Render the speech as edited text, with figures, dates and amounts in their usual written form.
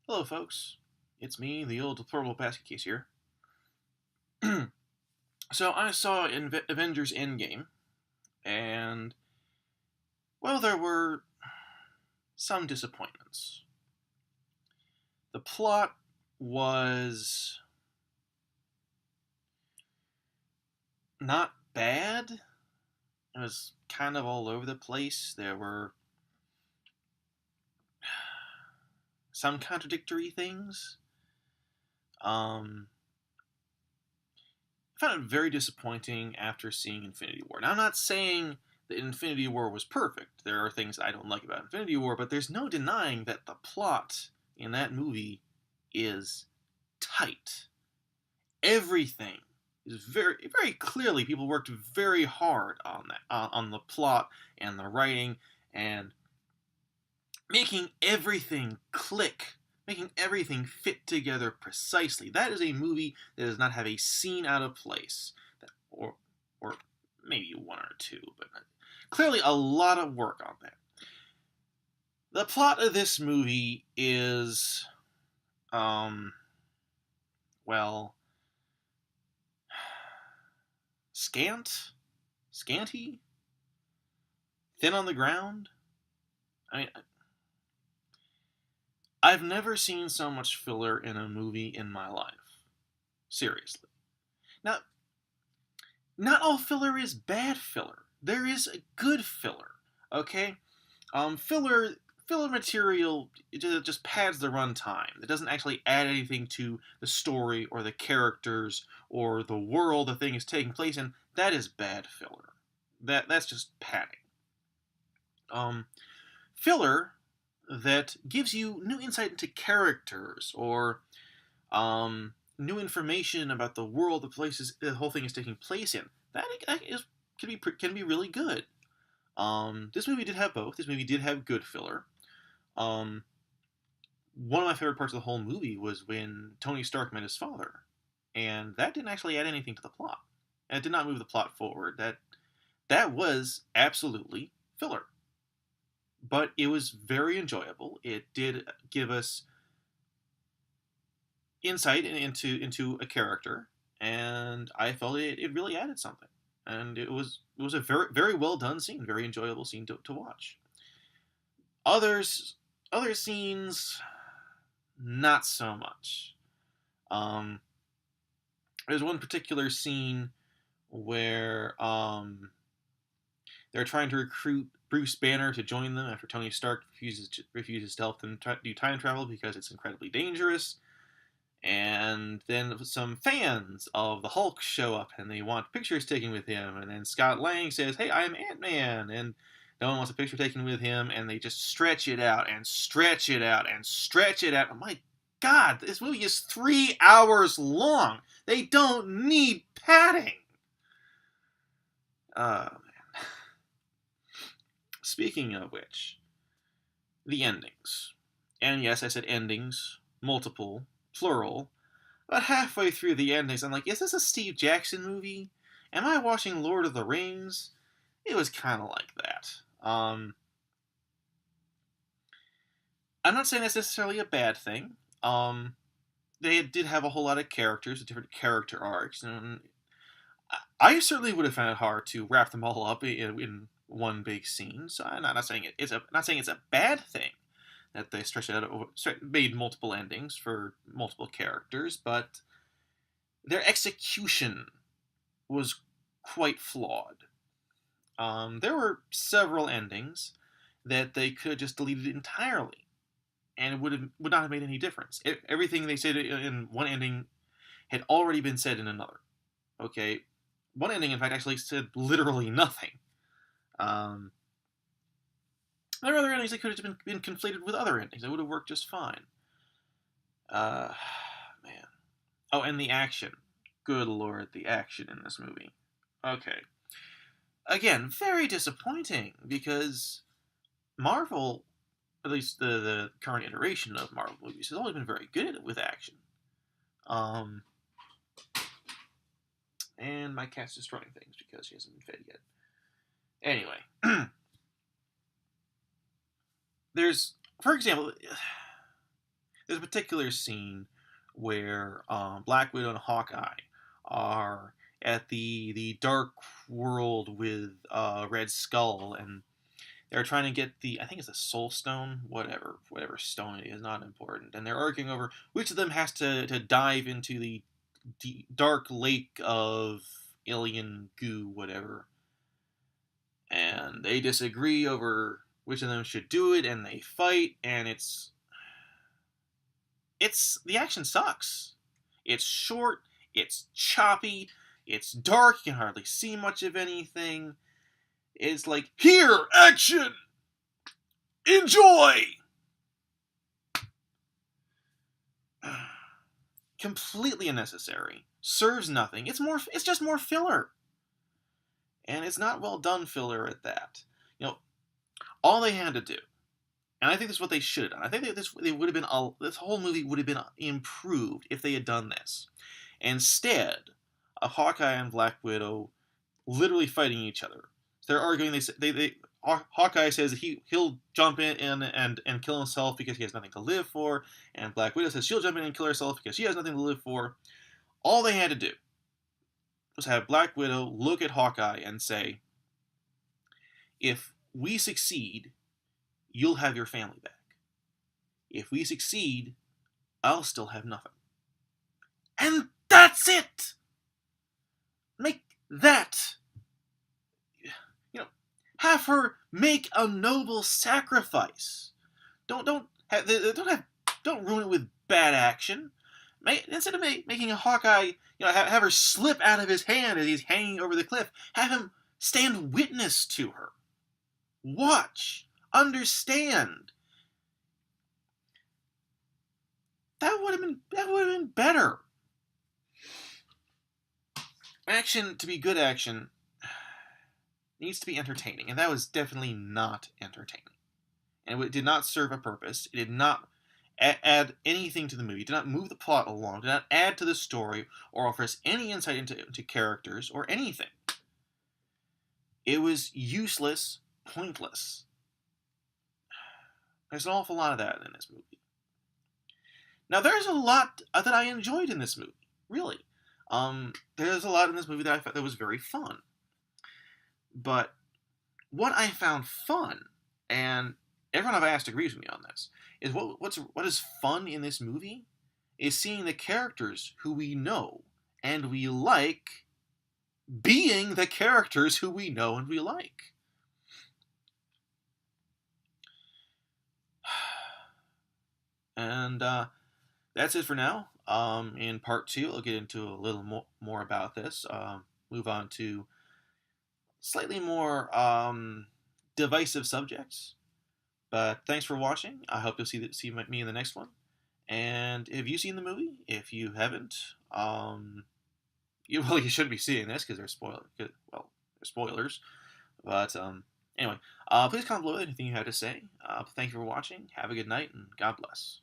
Hello, folks. It's me, the old deplorable basket case here. So I saw Avengers Endgame, and well, there were some disappointments. The plot was not bad. It was kind of all over the place. There were some contradictory things. I found it very disappointing after seeing Infinity War. Now, I'm not saying that Infinity War was perfect. There are things I don't like about Infinity War, but there's no denying that the plot in that movie is tight. Everything is very, very clearly. People worked very hard on that, on the plot and the writing, and making everything click, making everything fit together precisely. That is a movie that does not have a scene out of place, or maybe one or two, but clearly a lot of work on that. The plot of this movie is, well, scanty, thin on the ground. I mean, I've never seen so much filler in a movie in my life. Seriously. Now, not all filler is bad filler. There is a good filler. Okay, filler material, it just pads the runtime. It doesn't actually add anything to the story or the characters or the world the thing is taking place in. That is bad filler. That's just padding. Filler that gives you new insight into characters or new information about the world, the places the whole thing is taking place in. That can be really good. This movie did have both. This movie did have good filler. One of my favorite parts of the whole movie was when Tony Stark met his father, and that didn't actually add anything to the plot. And it did not move the plot forward. That was absolutely filler, but it was very enjoyable. It did give us insight into a character, and I felt it really added something. And it was a very very well done scene, very enjoyable scene to watch. Others other scenes, not so much. Um, there's one particular scene where they're trying to recruit Bruce Banner to join them after Tony Stark refuses to help them do time travel because it's incredibly dangerous. And then some fans of the Hulk show up and they want pictures taken with him. And then Scott Lang says, "Hey, I'm Ant-Man." And no one wants a picture taken with him. And they just stretch it out and stretch it out and stretch it out. Oh my God, this movie is 3 hours long. They don't need padding. Man. Speaking of which, the endings. And yes, I said endings, multiple, plural. About halfway through the endings, I'm like, is this a Steve Jackson movie? Am I watching Lord of the Rings? It was kind of like that. I'm not saying that's necessarily a bad thing. They did have a whole lot of characters, different character arcs, and I certainly would have found it hard to wrap them all up in one big scene. So I'm not saying not saying it's a bad thing that they stretched it out, made multiple endings for multiple characters, but their execution was quite flawed. There were several endings that they could have just deleted entirely, and it would not have made any difference. Everything they said in one ending had already been said in another. Okay, one ending, in fact, actually said literally nothing. There are other endings that could have been conflated with other endings. It would have worked just fine. Man. Oh, and the action. Good lord, the action in this movie. Okay. Again, very disappointing because Marvel, at least the current iteration of Marvel movies, has always been very good with action. And my cat's destroying things because she hasn't been fed yet. Anyway, there's, for example, there's a particular scene where Black Widow and Hawkeye are at the dark world with Red Skull, and they're trying to get the, I think it's the Soul Stone, whatever stone it is, not important, and they're arguing over which of them has to dive into the dark lake of alien goo, whatever, and they disagree over which of them should do it, and they fight, and it's the action sucks. It's short, it's choppy, it's dark, you can hardly see much of anything. It's like, here, action! Enjoy! Completely unnecessary. Serves nothing. It's just more filler. And it's not well done filler at that. All they had to do, and I think this is what they should have done. I think that this whole movie would have been improved if they had done this. Instead of Hawkeye and Black Widow literally fighting each other. They're arguing. Hawkeye says he'll jump in and kill himself because he has nothing to live for, and Black Widow says she'll jump in and kill herself because she has nothing to live for. All they had to do was have Black Widow look at Hawkeye and say, if we succeed, you'll have your family back. If we succeed, I'll still have nothing. And that's it! Make that. Have her make a noble sacrifice. Don't ruin it with bad action. Instead of making a Hawkeye, have her slip out of his hand as he's hanging over the cliff, have him stand witness to her. Watch, understand. That would have been better. Action, to be good action, needs to be entertaining, and that was definitely not entertaining. And it did not serve a purpose. It did not add anything to the movie. It did not move the plot along. It did not add to the story or offer us any insight into characters or anything. It was useless, pointless. There's an awful lot of that in this movie. Now, there's a lot that I enjoyed in this movie, really. There's a lot in this movie that I thought that was very fun. But what I found fun, and everyone I've asked agrees with me on this, is what is fun in this movie is seeing the characters who we know and we like being the characters who we know and we like. And that's it for now. In part 2, I'll get into a little more about this. Move on to slightly more divisive subjects. But thanks for watching. I hope you'll see me in the next one. And have you seen the movie? If you haven't, you shouldn't be seeing this because they're spoilers. But anyway, please comment below anything you have to say. Thank you for watching. Have a good night, and God bless.